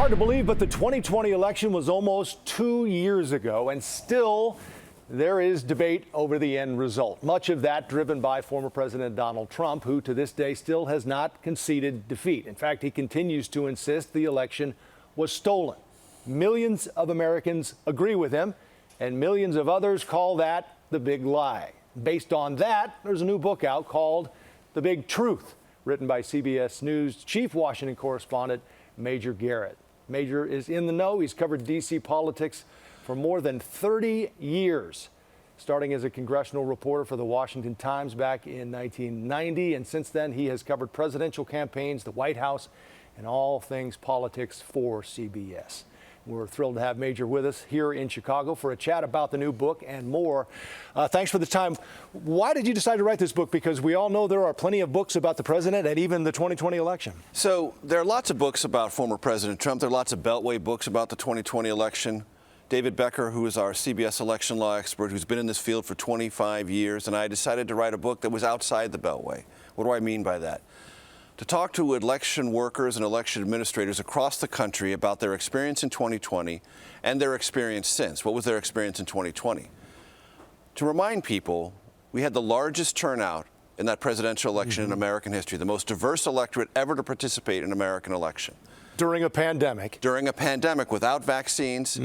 Hard to believe, but the 2020 election was almost 2 years ago, and still there is debate over the end result. Much of that driven by former President Donald Trump, who to this day still has not conceded defeat. In fact, he continues to insist the election was stolen. Millions of Americans agree with him, and millions of others call that the big lie. Based on that, there's a new book out called The Big Truth, written by CBS News chief Washington correspondent Major Garrett. Major is in the know. He's covered D.C. politics for more than 30 years, starting as a congressional reporter for the Washington Times back in 1990. And since then, he has covered presidential campaigns, the White House, and all things politics for CBS. We're thrilled to have Major with us here in Chicago for a chat about the new book and more. Thanks for the time. Why did you decide to write this book? Because we all know there are plenty of books about the president and even the 2020 election. So there are lots of books about former President Trump. There are lots of Beltway books about the 2020 election. David Becker, who is our CBS election law expert, who's been in this field for 25 years, and I decided to write a book that was outside the Beltway. What do I mean by that? To talk to election workers and election administrators across the country about their experience in 2020 and their experience since. What was their experience in 2020? To remind people, we had the largest turnout in that presidential election in American history, the most diverse electorate ever to participate in an American election. During a pandemic. During a pandemic without vaccines.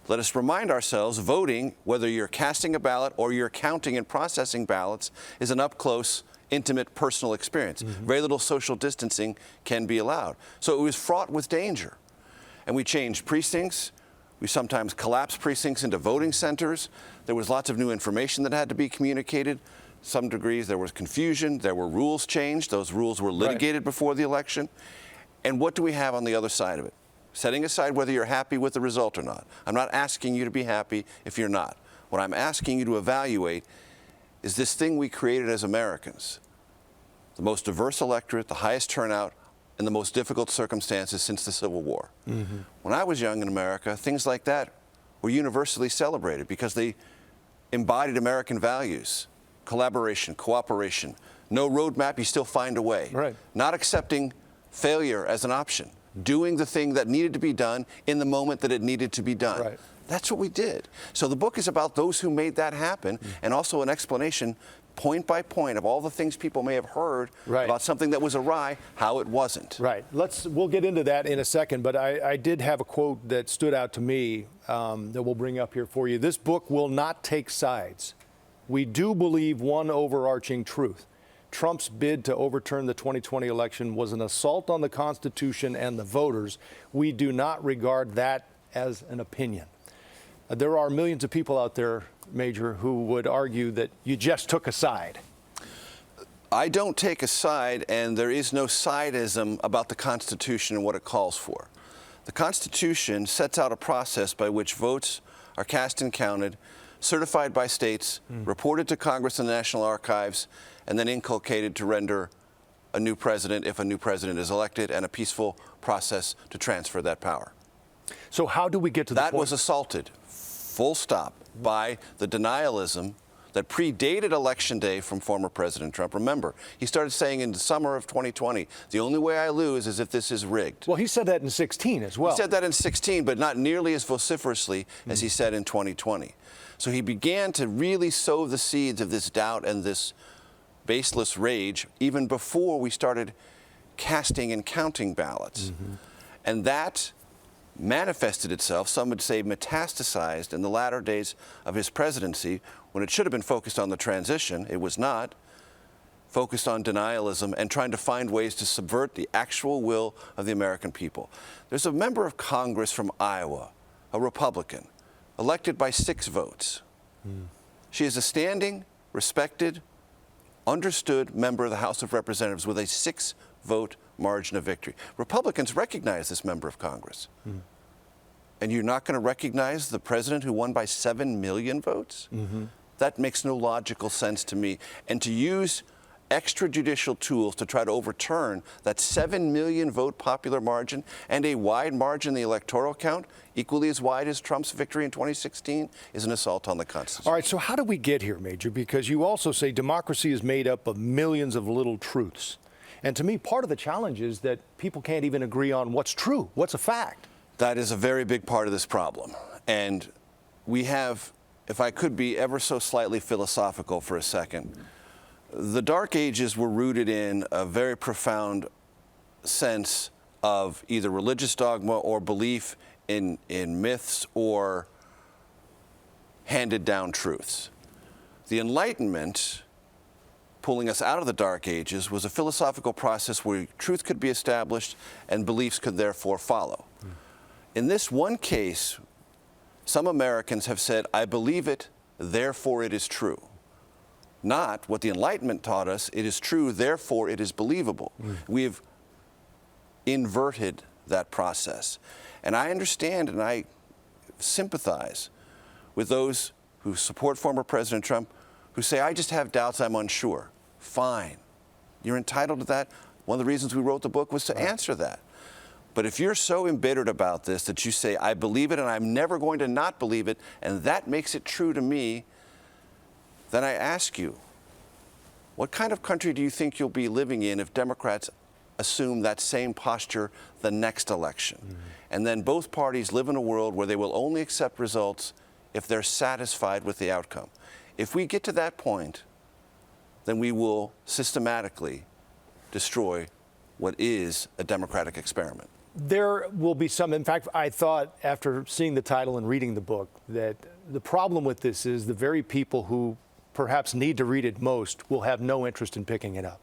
Let us remind ourselves, voting, whether you're casting a ballot or you're counting and processing ballots, is an up-close, intimate, personal experience. Very little social distancing can be allowed. So it was fraught with danger. And we changed precincts. We sometimes collapsed precincts into voting centers. There was lots of new information that had to be communicated. Some degrees there was confusion. There were rules changed. Those rules were litigated before the election. And what do we have on the other side of it? Setting aside whether you're happy with the result or not. I'm not asking you to be happy if you're not. What I'm asking you to evaluate is this thing we created as Americans, the most diverse electorate, the highest turnout, and the most difficult circumstances since the Civil War. When I was young in America, things like that were universally celebrated because they embodied American values: collaboration, cooperation, no roadmap, you still find a way. Not accepting failure as an option, doing the thing that needed to be done in the moment that it needed to be done. That's what we did. So the book is about those who made that happen, and also an explanation, point by point, of all the things people may have heard about something that was awry, how it wasn't. We'll get into that in a second, but I did have a quote that stood out to me that we'll bring up here for you. This book will not take sides. We do believe one overarching truth. Trump's bid to overturn the 2020 election was an assault on the Constitution and the voters. We do not regard that as an opinion. There are millions of people out there, Major, who would argue that you just took a side. I don't take a side, and there is no sideism about the Constitution and what it calls for. The Constitution sets out a process by which votes are cast and counted, certified by states, reported to Congress and the National Archives, and then inculcated to render a new president if a new president is elected, and a peaceful process to transfer that power. So how do we get to the point? That was assaulted, full stop, by the denialism that predated Election Day from former President Trump. Remember, he started saying in the summer of 2020, the only way I lose is if this is rigged. Well, he said that in 2016 as well. He said that in 2016, but not nearly as vociferously as he said in 2020. So he began to really sow the seeds of this doubt and this baseless rage even before we started casting and counting ballots. And that manifested itself, some would say metastasized, in the latter days of his presidency, when it should have been focused on the transition. It was not. Focused on denialism and trying to find ways to subvert the actual will of the American people. There's a member of Congress from Iowa, a Republican, elected by 6 votes. She is a standing, respected, understood member of the House of Representatives with a 6-vote margin of victory. Republicans recognize this member of Congress. And you're not going to recognize the president who won by 7 million votes? That makes no logical sense to me. And to use extrajudicial tools to try to overturn that 7 million vote popular margin and a wide margin in the electoral count, equally as wide as Trump's victory in 2016, is an assault on the Constitution. All right, so how do we get here, Major? Because you also say democracy is made up of millions of little truths. And to me, part of the challenge is that people can't even agree on what's true, what's a fact. That is a very big part of this problem. And we have, if I could be ever so slightly philosophical for a second, the Dark Ages were rooted in a very profound sense of either religious dogma or belief in myths or handed down truths. The Enlightenment, pulling us out of the Dark Ages, was a philosophical process where truth could be established and beliefs could therefore follow. In this one case, some Americans have said, I believe it, therefore it is true. Not what the Enlightenment taught us, it is true, therefore it is believable. We have inverted that process. And I understand and I sympathize with those who support former President Trump who say, I just have doubts, I'm unsure. Fine. You're entitled to that. One of the reasons we wrote the book was to answer that. But if you're so embittered about this that you say, I believe it and I'm never going to not believe it, and that makes it true to me, then I ask you, what kind of country do you think you'll be living in if Democrats assume that same posture the next election? And then both parties live in a world where they will only accept results if they're satisfied with the outcome. If we get to that point, then we will systematically destroy what is a democratic experiment. There will be some, in fact, I thought after seeing the title and reading the book that the problem with this is the very people who perhaps need to read it most will have no interest in picking it up.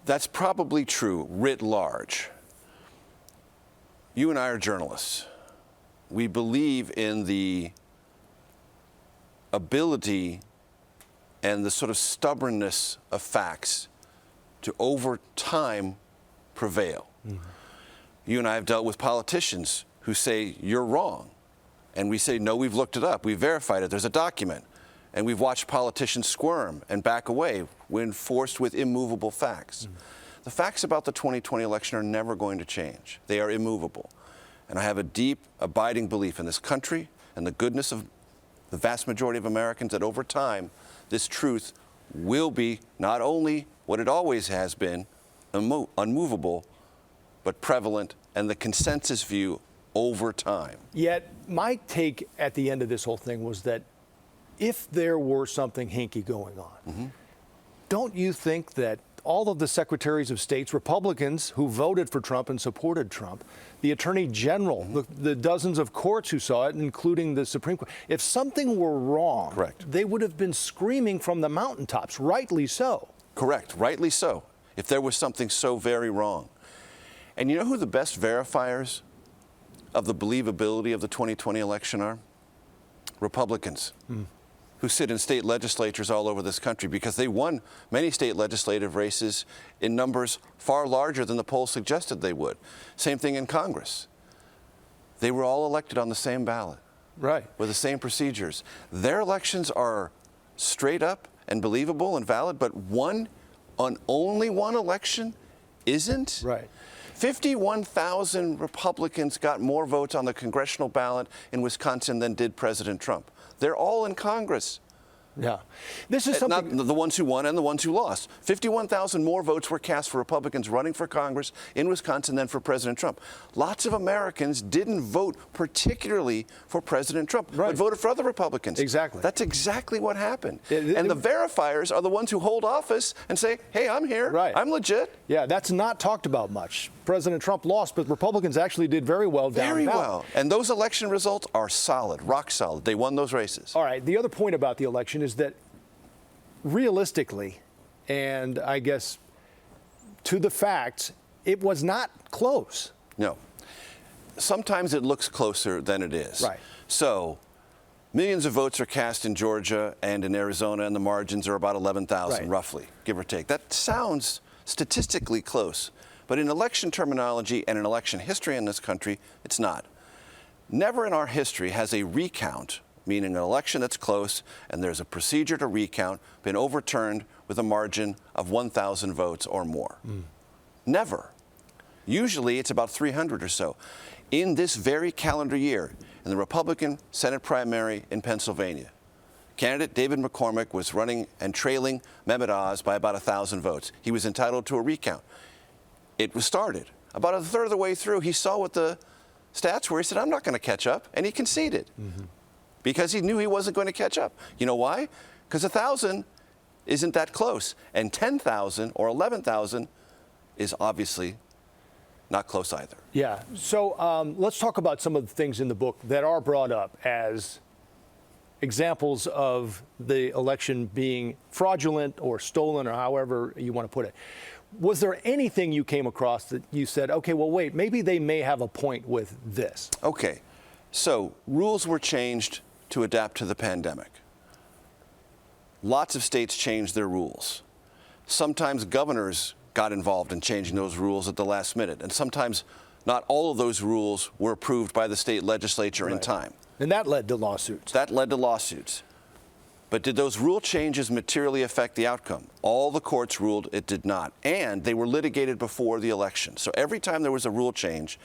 That's probably true writ large. You and I are journalists. We believe in the ability and the sort of stubbornness of facts to over time prevail. You and I have dealt with politicians who say you're wrong, and we say no, we've looked it up, we've verified it, there's a document, and we've watched politicians squirm and back away when forced with immovable facts. The facts about the 2020 election are never going to change. They are immovable. And I have a deep, abiding belief in this country and the goodness of the vast majority of Americans that over time, this truth will be not only what it always has been, unmovable, but prevalent, and the consensus view over time. Yet my take at the end of this whole thing was that if there were something hinky going on, don't you think that all of the secretaries of states, Republicans who voted for Trump and supported Trump, the Attorney General, the dozens of courts who saw it, including the Supreme Court, if something were wrong, Correct. They would have been screaming from the mountaintops, rightly so. Correct, rightly so, if there was something so very wrong. And you know who the best verifiers of the believability of the 2020 election are? Republicans. Who sit in state legislatures all over this country because they won many state legislative races in numbers far larger than the polls suggested they would. Same thing in Congress. They were all elected on the same ballot. Right. With the same procedures. Their elections are straight up and believable and valid, but only one election isn't? Right. 51,000 Republicans got more votes on the congressional ballot in Wisconsin than did President Trump. They're all in Congress. Yeah. This is something. Not the ones who won and the ones who lost. 51,000 more votes were cast for Republicans running for Congress in Wisconsin than for President Trump. Lots of Americans didn't vote particularly for President Trump, but voted for other Republicans. Exactly. That's exactly what happened. And the verifiers are the ones who hold office and say, hey, I'm here. Right. I'm legit. Yeah, that's not talked about much. President Trump lost, but Republicans actually did very well down Very ballot. well. And those election results are solid, rock solid. They won those races. All right. The other point about the election is that realistically, and I guess to the facts, it was not close. No. Sometimes it looks closer than it is. Right. So millions of votes are cast in Georgia and in Arizona, and the margins are about 11,000, roughly, give or take. That sounds statistically close. But in election terminology and in election history in this country, it's not. Never in our history has a recount, meaning an election that's close and there's a procedure to recount, been overturned with a margin of 1,000 votes or more. Never. Usually it's about 300 or so. In this very calendar year, in the Republican Senate primary in Pennsylvania, candidate David McCormick was running and trailing Mehmet Oz by about 1,000 votes. He was entitled to a recount. It was started. About a third of the way through, he saw what the stats where he said, I'm not going to catch up, and he conceded because he knew he wasn't going to catch up. You know why? Because 1,000 isn't that close, and 10,000 or 11,000 is obviously not close either. Yeah. So let's talk about some of the things in the book that are brought up as examples of the election being fraudulent or stolen, or however you want to put it. Was there anything you came across that you said, okay, well, wait, maybe they may have a point with this? Okay. So rules were changed to adapt to the pandemic. Lots of states changed their rules. Sometimes governors got involved in changing those rules at the last minute, and sometimes not all of those rules were approved by the state legislature in time. And that led to lawsuits. That led to lawsuits. But did those rule changes materially affect the outcome? All the courts ruled it did not, and they were litigated before the election. So every time there was a rule change,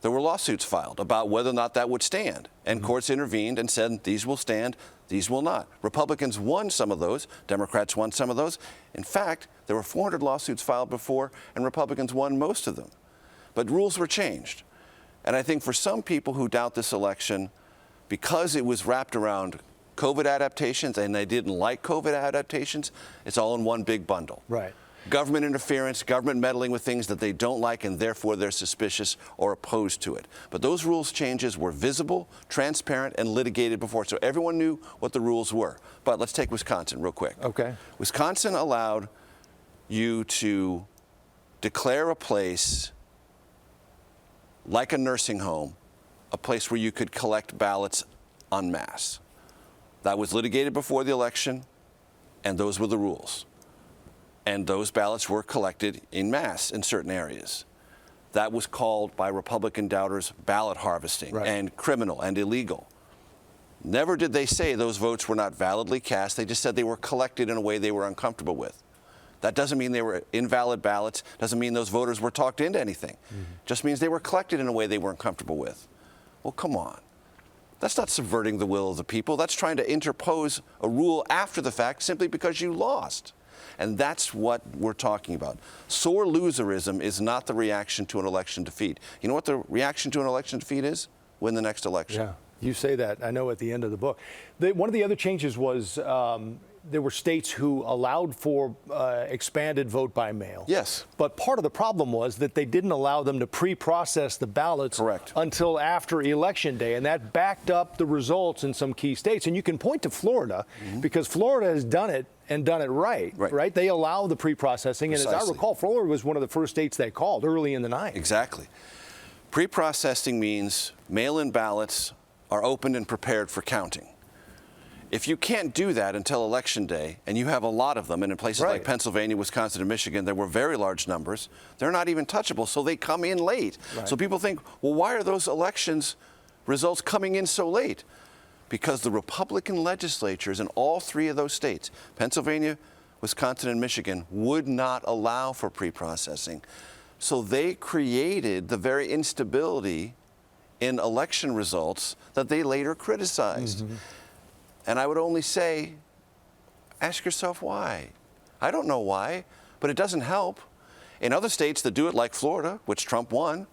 there were lawsuits filed about whether or not that would stand. And courts intervened and said, these will stand, these will not. Republicans won some of those. Democrats won some of those. In fact, there were 400 lawsuits filed before, and Republicans won most of them. But rules were changed. And I think for some people who doubt this election, because it was wrapped around COVID adaptations and they didn't like COVID adaptations, it's all in one big bundle. Right. Government interference, government meddling with things that they don't like, and therefore they're suspicious or opposed to it. But those rules changes were visible, transparent, and litigated before, so everyone knew what the rules were. But let's take Wisconsin real quick. Okay. Wisconsin allowed you to declare a place like a nursing home, a place where you could collect ballots en masse. That was litigated before the election, and those were the rules. And those ballots were collected en masse in certain areas. That was called by Republican doubters ballot harvesting and criminal and illegal. Never did they say those votes were not validly cast. They just said they were collected in a way they were uncomfortable with. That doesn't mean they were invalid ballots, doesn't mean those voters were talked into anything. Just means they were collected in a way they weren't comfortable with. Well, come on. That's not subverting the will of the people. That's trying to interpose a rule after the fact simply because you lost. And that's what we're talking about. Sore loserism is not the reaction to an election defeat. You know what the reaction to an election defeat is? Win the next election. Yeah, you say that, I know, at the end of the book. One of the other changes was there were states who allowed for expanded vote by mail. Yes. But part of the problem was that they didn't allow them to pre-process the ballots until after Election Day, and that backed up the results in some key states. And you can point to Florida because Florida has done it and done it right? They allow the pre-processing, and as I recall, Florida was one of the first states they called early in the night. Exactly. Pre-processing means mail-in ballots are opened and prepared for counting. If you can't do that until Election Day, and you have a lot of them, and in places like Pennsylvania, Wisconsin, and Michigan, there were very large numbers, they're not even touchable, so they come in late. So people think, well, why are those elections results coming in so late? Because the Republican legislatures in all three of those states, Pennsylvania, Wisconsin, and Michigan, would not allow for pre-processing. So they created the very instability in election results that they later criticized. And I would only say, ask yourself why. I don't know why, but it doesn't help. In other states that do it, like Florida, which Trump won,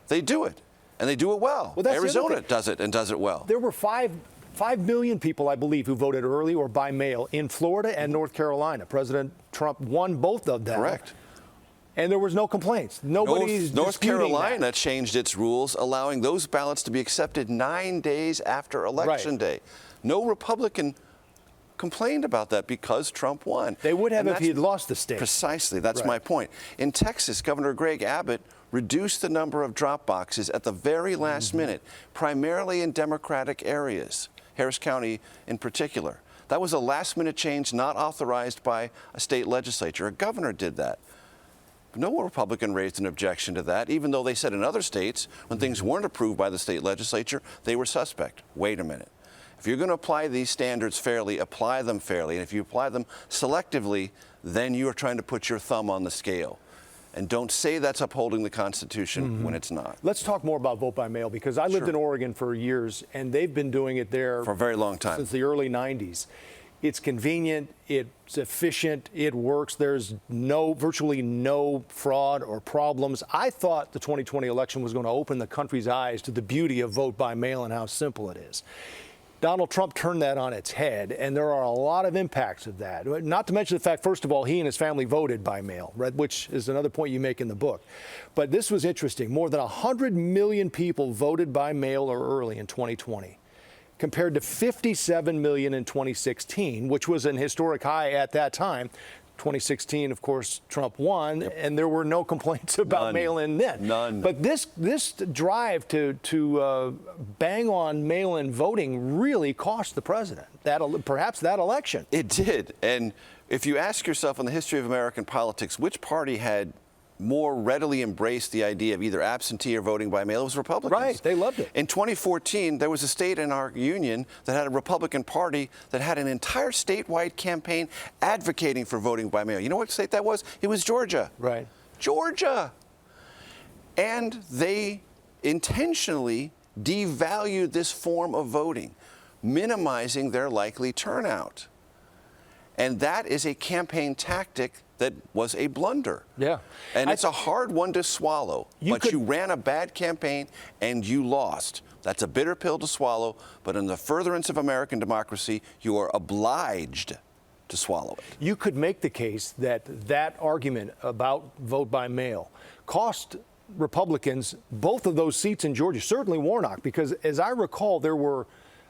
they do it, and they do it well. Arizona does it and does it well. There were 5 million people, I believe, who voted early or by mail in Florida and North Carolina. President Trump won both of them. Correct. And there was no complaints. Nobody's North Carolina that. changed its rules, allowing those ballots to be accepted 9 days after Election Day. No Republican complained about that because Trump won. They would have if he had lost the state. Precisely. That's my point. In Texas, Governor Greg Abbott reduced the number of drop boxes at the very last minute, primarily in Democratic areas, Harris County in particular. That was a last-minute change not authorized by a state legislature. A governor did that. No Republican raised an objection to that, even though they said in other states, when things weren't approved by the state legislature, they were suspect. Wait a minute. If you're going to apply these standards fairly, apply them fairly. And if you apply them selectively, then you are trying to put your thumb on the scale. And don't say that's upholding the Constitution when it's not. Let's talk more about vote by mail, because I lived in Oregon for years, and they've been doing it there for a very long time. Since the early 90s. It's convenient, it's efficient, it works. There's virtually no fraud or problems. I thought the 2020 election was going to open the country's eyes to the beauty of vote by mail and how simple it is. Donald Trump turned that on its head, and there are a lot of impacts of that. Not to mention the fact, first of all, he and his family voted by mail, right, which is another point you make in the book. But this was interesting. More than 100 million people voted by mail or early in 2020, compared to 57 million in 2016, which was an historic high at that time. 2016, of course, Trump won, and there were no complaints about mail-in then. None. But this drive to bang on mail-in voting really cost the president perhaps that election. It did. And if you ask yourself in the history of American politics, which party had more readily embraced the idea of either absentee or voting by mail, it was Republicans. Right, they loved it. In 2014, there was a state in our union that had a Republican Party that had an entire statewide campaign advocating for voting by mail. You know what state that was? It was Georgia. Right. Georgia. And they intentionally devalued this form of voting, minimizing their likely turnout. And that is a campaign tactic that was a blunder. Yeah. And it's a hard one to swallow. You ran a bad campaign and you lost. That's a bitter pill to swallow, but in the furtherance of American democracy, you are obliged to swallow it. You could make the case that argument about vote by mail cost Republicans both of those seats in Georgia, certainly Warnock, because as I recall, there were,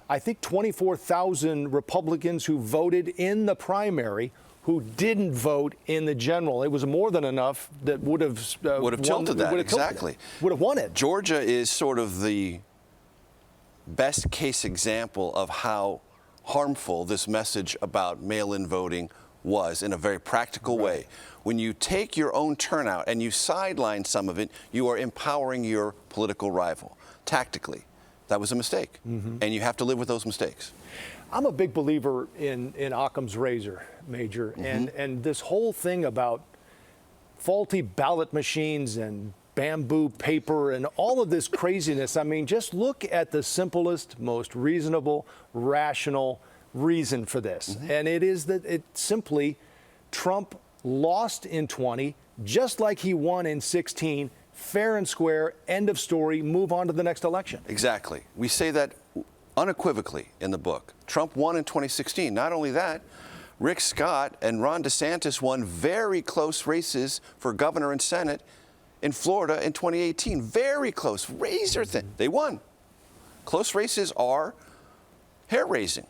I think, 24,000 Republicans who voted in the primary who didn't vote in the general. It was more than enough that would have tilted that, exactly. Would have won it. Georgia is sort of the best case example of how harmful this message about mail-in voting was in a very practical way. When you take your own turnout and you sideline some of it, you are empowering your political rival tactically. That was a mistake, and you have to live with those mistakes. I'm a big believer in Occam's razor, Major, and this whole thing about faulty ballot machines and bamboo paper and all of this craziness. I mean, just look at the simplest, most reasonable, rational reason for this. And it is that simply Trump lost in 20, just like he won in 16, fair and square, end of story, move on to the next election. Exactly. We say that unequivocally in the book. Trump won in 2016. Not only that, Rick Scott and Ron DeSantis won very close races for governor and Senate in Florida in 2018. Very close, razor thin. They won. Close races are hair-raising.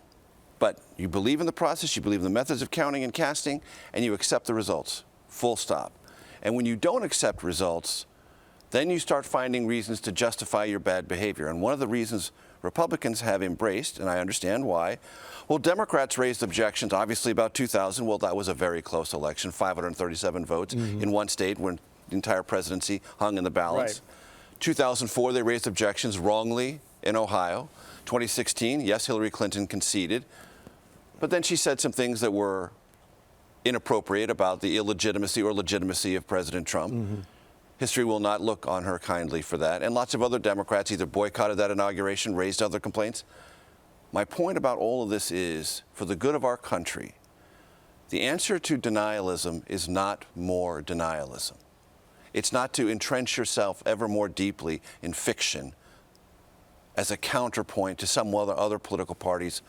But you believe in the process, you believe in the methods of counting and casting, and you accept the results. Full stop. And when you don't accept results, then you start finding reasons to justify your bad behavior. And one of the reasons Republicans have embraced, and I understand why, well, Democrats raised objections, obviously, about 2000. Well, that was a very close election, 537 votes in one state when the entire presidency hung in the balance. Right. 2004, they raised objections wrongly in Ohio. 2016, yes, Hillary Clinton conceded. But then she said some things that were inappropriate about the illegitimacy or legitimacy of President Trump. History will not look on her kindly for that. And lots of other Democrats either boycotted that inauguration, raised other complaints. My point about all of this is, for the good of our country, the answer to denialism is not more denialism. It's not to entrench yourself ever more deeply in fiction as a counterpoint to some other political party's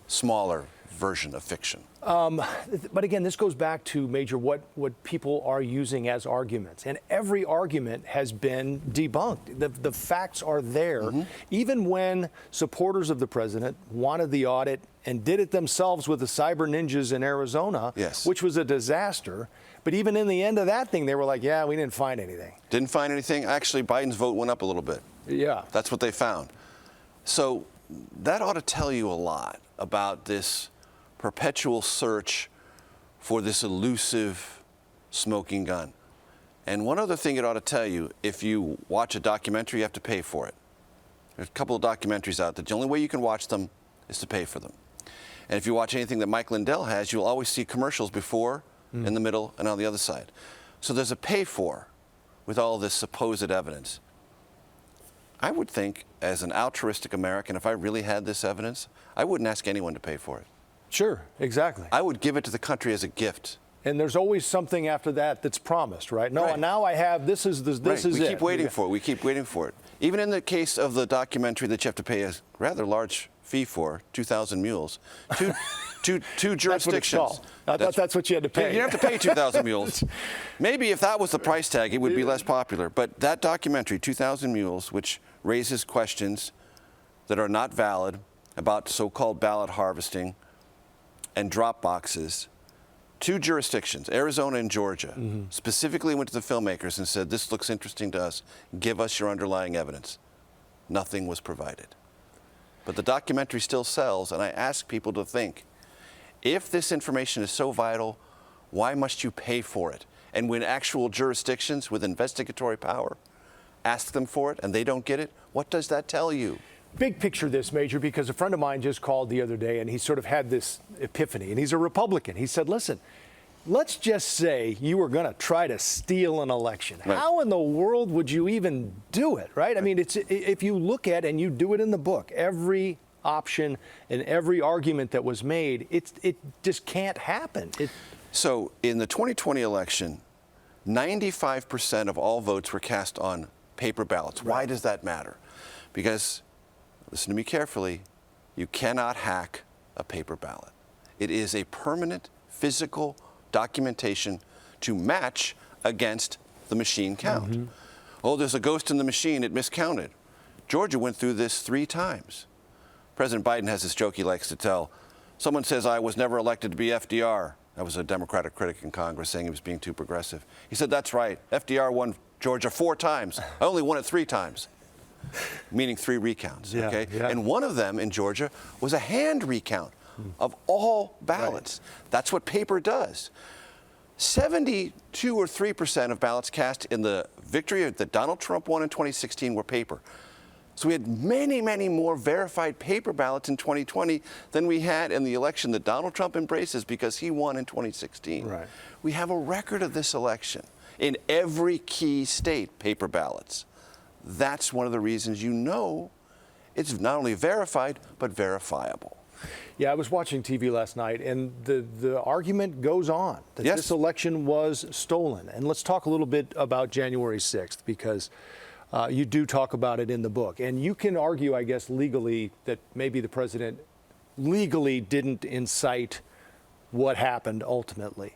smaller version of fiction. But again, this goes back to, Major, what people are using as arguments. And every argument has been debunked. The facts are there. Even when supporters of the president wanted the audit and did it themselves with the cyber ninjas in Arizona, which was a disaster. But even in the end of that thing, they were like, yeah, we didn't find anything. Didn't find anything? Actually, Biden's vote went up a little bit. Yeah. That's what they found. So that ought to tell you a lot about this perpetual search for this elusive smoking gun. And one other thing it ought to tell you, if you watch a documentary, you have to pay for it. There's a couple of documentaries out there. The only way you can watch them is to pay for them. And if you watch anything that Mike Lindell has, you'll always see commercials before, in the middle, and on the other side. So there's a pay for with all this supposed evidence. I would think, as an altruistic American, if I really had this evidence, I wouldn't ask anyone to pay for it. Sure, exactly. I would give it to the country as a gift. And there's always something after that that's promised, right? No, Right. now I have, this is it. We keep waiting for it. We keep waiting for it. Even in the case of the documentary that you have to pay a rather large fee for, 2,000 mules, two jurisdictions. That's what it's called. I thought that's what you had to pay. You didn't have to pay 2,000 mules. Maybe if that was the price tag, it would be less popular. But that documentary, 2,000 Mules, which raises questions that are not valid about so-called ballot harvesting and drop boxes, two jurisdictions, Arizona and Georgia, specifically went to the filmmakers and said, this looks interesting to us. Give us your underlying evidence. Nothing was provided. But the documentary still sells, and I ask people to think, if this information is so vital, why must you pay for it? And when actual jurisdictions with investigatory power ask them for it and they don't get it, what does that tell you? Big picture this, Major, because a friend of mine just called the other day and he sort of had this epiphany, and he's a Republican. He said, listen, let's just say you were going to try to steal an election. Right. How in the world would you even do it, right? I mean, if you look at, and you do it in the book, every option and every argument that was made, it just can't happen. So in the 2020 election, 95% of all votes were cast on paper ballots. Right. Why does that matter? Because, listen to me carefully, you cannot hack a paper ballot. It is a permanent physical documentation to match against the machine count. Oh, there's a ghost in the machine, it miscounted. Georgia went through this 3 times. President Biden has this joke he likes to tell. Someone says, I was never elected to be FDR. That was a Democratic critic in Congress saying he was being too progressive. He said, that's right, FDR won Georgia 4 times. I only won it 3 times. Meaning 3 recounts, okay? Yeah. And one of them in Georgia was a hand recount of all ballots. Right. That's what paper does. 72 or 3% of ballots cast in the victory that Donald Trump won in 2016 were paper. So we had many, many more verified paper ballots in 2020 than we had in the election that Donald Trump embraces because he won in 2016. Right. We have a record of this election in every key state, paper ballots. That's one of the reasons you know it's not only verified, but verifiable. Yeah, I was watching TV last night, and the argument goes on that Yes. this election was stolen. And let's talk a little bit about January 6th, because you do talk about it in the book. And you can argue, I guess, legally that maybe the president legally didn't incite what happened ultimately.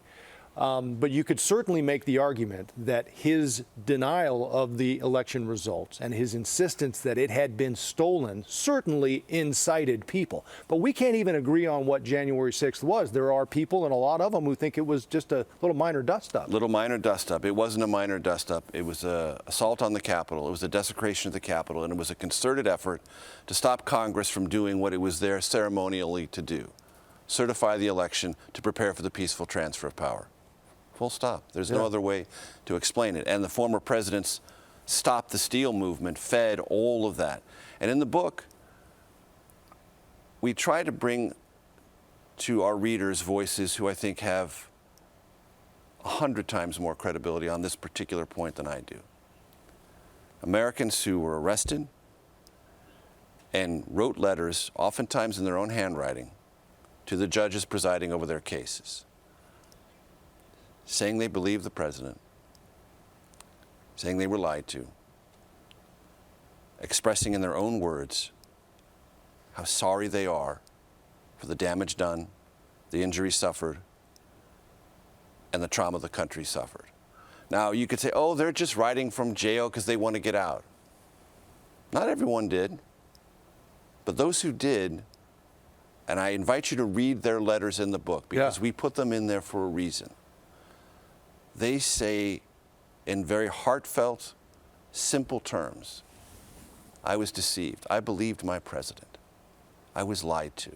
But you could certainly make the argument that his denial of the election results and his insistence that it had been stolen certainly incited people. But we can't even agree on what January 6th was. There are people, and a lot of them, who think it was just a little minor dust-up. Little minor dust-up. It wasn't a minor dust-up. It was an assault on the Capitol. It was a desecration of the Capitol, and it was a concerted effort to stop Congress from doing what it was there ceremonially to do, certify the election to prepare for the peaceful transfer of power. Full stop. There's no other way to explain it. And the former presidents Stop the Steal movement fed all of that. And in the book, we try to bring to our readers voices who I think have 100 times more credibility on this particular point than I do. Americans who were arrested and wrote letters, oftentimes in their own handwriting, to the judges presiding over their cases, saying they believed the president, saying they were lied to, expressing in their own words how sorry they are for the damage done, the injury suffered, and the trauma the country suffered. Now, you could say, oh, they're just writing from jail because they want to get out. Not everyone did, but those who did, and I invite you to read their letters in the book because we put them in there for a reason. They say in very heartfelt, simple terms, I was deceived. I believed my president. I was lied to.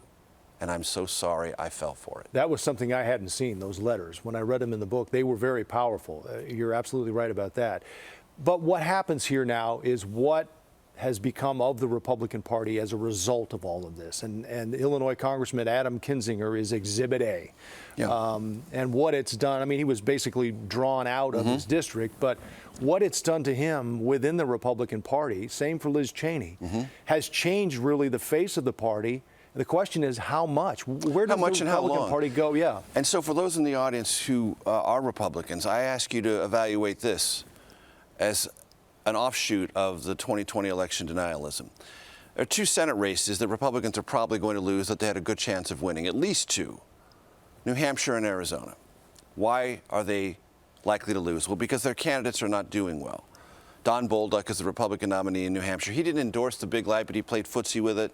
And I'm so sorry I fell for it. That was something I hadn't seen, those letters. When I read them in the book, they were very powerful. You're absolutely right about that. But what happens here now is what has become of the Republican Party as a result of all of this. And Illinois Congressman Adam Kinzinger is Exhibit A. Yeah. And what it's done, I mean, he was basically drawn out of his district, but what it's done to him within the Republican Party, same for Liz Cheney, has changed really the face of the party The question is how much? Where does the Republican Party go? Yeah. And so for those in the audience who are Republicans, I ask you to evaluate this as an offshoot of the 2020 election denialism. There are two Senate races that Republicans are probably going to lose that they had a good chance of winning, at least two, New Hampshire and Arizona. Why are they likely to lose? Well, because their candidates are not doing well. Don Bolduc is the Republican nominee in New Hampshire. He didn't endorse the big lie, but he played footsie with it.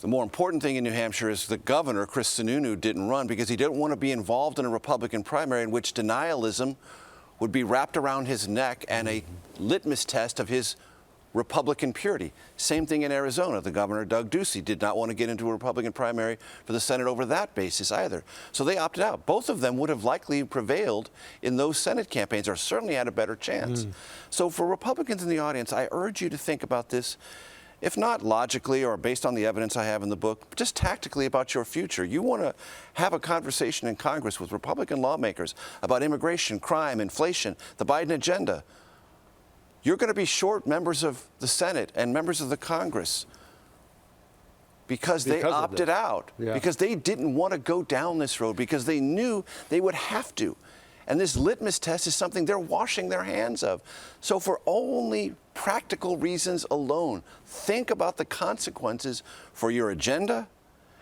The more important thing in New Hampshire is the governor, Chris Sununu, didn't run because he didn't want to be involved in a Republican primary in which denialism would be wrapped around his neck and a litmus test of his Republican purity. Same thing in Arizona. The governor, Doug Ducey, did not want to get into a Republican primary for the Senate over that basis either. So they opted out. Both of them would have likely prevailed in those Senate campaigns, or certainly had a better chance. So for Republicans in the audience, I urge you to think about this, if not logically or based on the evidence I have in the book, just tactically about your future. You want to have a conversation in Congress with Republican lawmakers about immigration, crime, inflation, the Biden agenda. You're going to be short members of the Senate and members of the Congress because they opted out, because they didn't want to go down this road, because they knew they would have to. And this litmus test is something they're washing their hands of. So for only practical reasons alone, think about the consequences for your agenda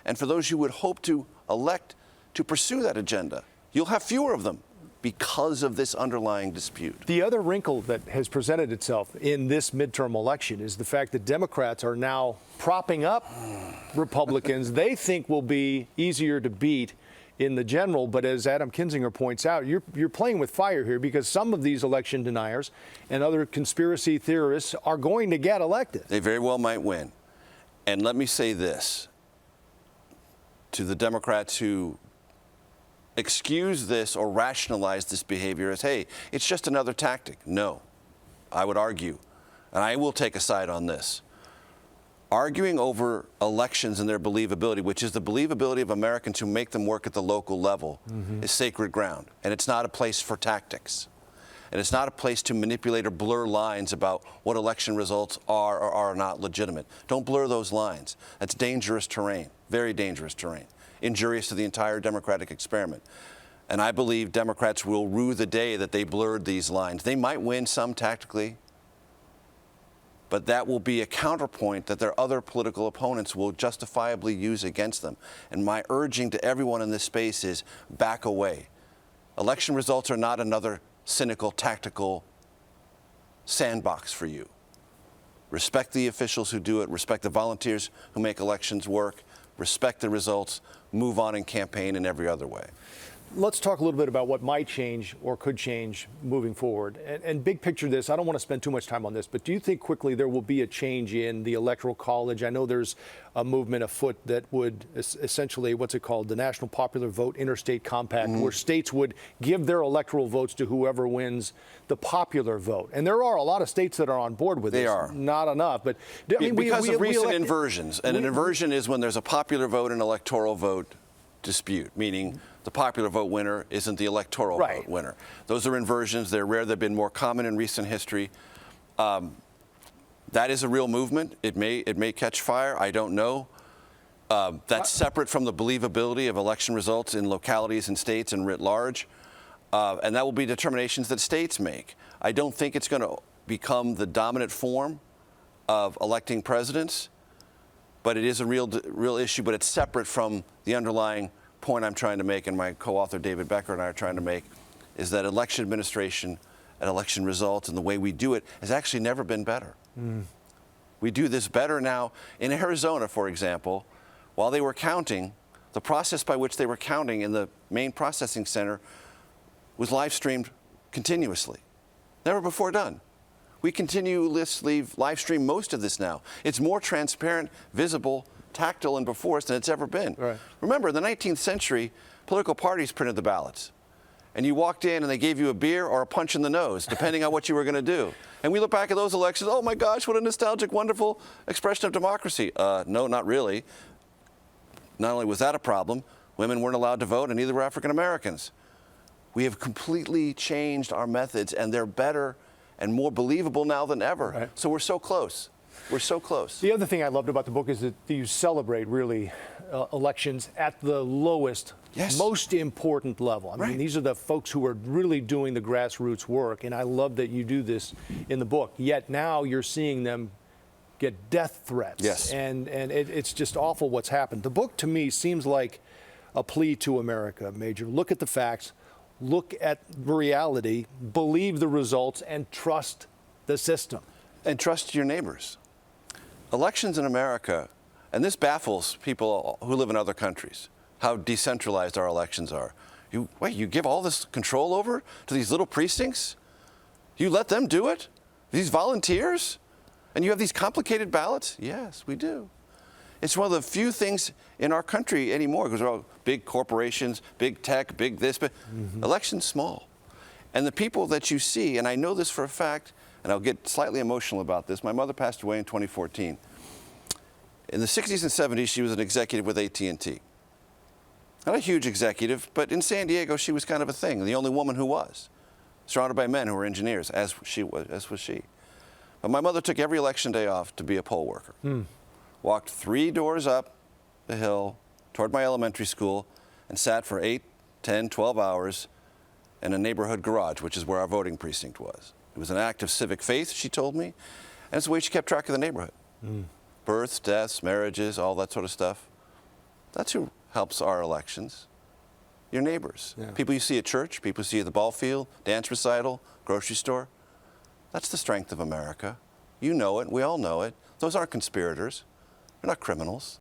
and for those you would hope to elect to pursue that agenda. You'll have fewer of them because of this underlying dispute. The other wrinkle that has presented itself in this midterm election is the fact that Democrats are now propping up Republicans they think will be easier to beat in the general. But as Adam Kinzinger points out, you're playing with fire here, because some of these election deniers and other conspiracy theorists are going to get elected. They very well might win. And let me say this to the Democrats who excuse this or rationalize this behavior as, hey, it's just another tactic. No, I would argue, and I will take a side on this. Arguing over elections and their believability, which is the believability of Americans who make them work at the local level, is sacred ground. And it's not a place for tactics. And it's not a place to manipulate or blur lines about what election results are or are not legitimate. Don't blur those lines. That's dangerous terrain, very dangerous terrain, injurious to the entire democratic experiment. And I believe Democrats will rue the day that they blurred these lines. They might win some tactically, but that will be a counterpoint that their other political opponents will justifiably use against them. And my urging to everyone in this space is back away. Election results are not another cynical, tactical sandbox for you. Respect the officials who do it, respect the volunteers who make elections work, respect the results, move on and campaign in every other way. Let's talk a little bit about what might change or could change moving forward. And big picture this, I don't want to spend too much time on this, but do you think quickly there will be a change in the Electoral College? I know there's a movement afoot that would essentially, what's it called, the National Popular Vote Interstate Compact, where states would give their electoral votes to whoever wins the popular vote. And there are a lot of states that are on board with this. They are. Not enough, but I mean, because of recent inversions. And an inversion is when there's a popular vote and electoral vote dispute, meaning the popular vote winner isn't the electoral vote winner. Those are inversions. They're rare. They've been more common in recent history. That is a real movement. It may catch fire. I don't know. That's separate from the believability of election results in localities and states and writ large. And that will be determinations that states make. I don't think it's going to become the dominant form of electing presidents, but it is a real issue. But it's separate from the underlying point I'm trying to make, and my co-author David Becker and I are trying to make, is that election administration and election results and the way we do it has actually never been better. We do this better now. In Arizona, for example, while they were counting, the process by which they were counting in the main processing center was live streamed continuously. Never before done. We continuously live stream most of this now. It's more transparent, visible, tactile, and before us than it's ever been. Right. Remember, in the 19th century, political parties printed the ballots. And you walked in and they gave you a beer or a punch in the nose, depending on what you were going to do. And we look back at those elections, oh my gosh, what a nostalgic, wonderful expression of democracy. No, not really. Not only was that a problem, women weren't allowed to vote, and neither were African Americans. We have completely changed our methods, and they're better and more believable now than ever. Right. So we're so close. We're so close. The other thing I loved about the book is that you celebrate really elections at the lowest, Yes. most important level. I mean, Right. these are the folks who are really doing the grassroots work, and I love that you do this in the book. Yet now you're seeing them get death threats. Yes. And it's just awful what's happened. The book to me seems like a plea to America, Major. Look at the facts, look at reality, believe the results, and trust the system. And trust your neighbors. Elections in America, and this baffles people who live in other countries, how decentralized our elections are. You give all this control over to these little precincts? You let them do it? These volunteers? And you have these complicated ballots? Yes, we do. It's one of the few things in our country anymore, because we're all big corporations, big tech, big this, but elections small. And the people that you see, and I know this for a fact, and I'll get slightly emotional about this. My mother passed away in 2014. In the 60s and 70s, she was an executive with AT&T. Not a huge executive, but in San Diego, she was kind of a thing, the only woman who was, surrounded by men who were engineers, as was she. But my mother took every election day off to be a poll worker. Walked 3 doors up the hill toward my elementary school and sat for 8, 10, 12 hours in a neighborhood garage, which is where our voting precinct was. It was an act of civic faith, she told me, and it's the way she kept track of the neighborhood. Births, deaths, marriages, all that sort of stuff. That's who helps our elections. Your neighbors. Yeah. People you see at church, people you see at the ball field, dance recital, grocery store. That's the strength of America. You know it, we all know it. Those aren't conspirators. They're not criminals.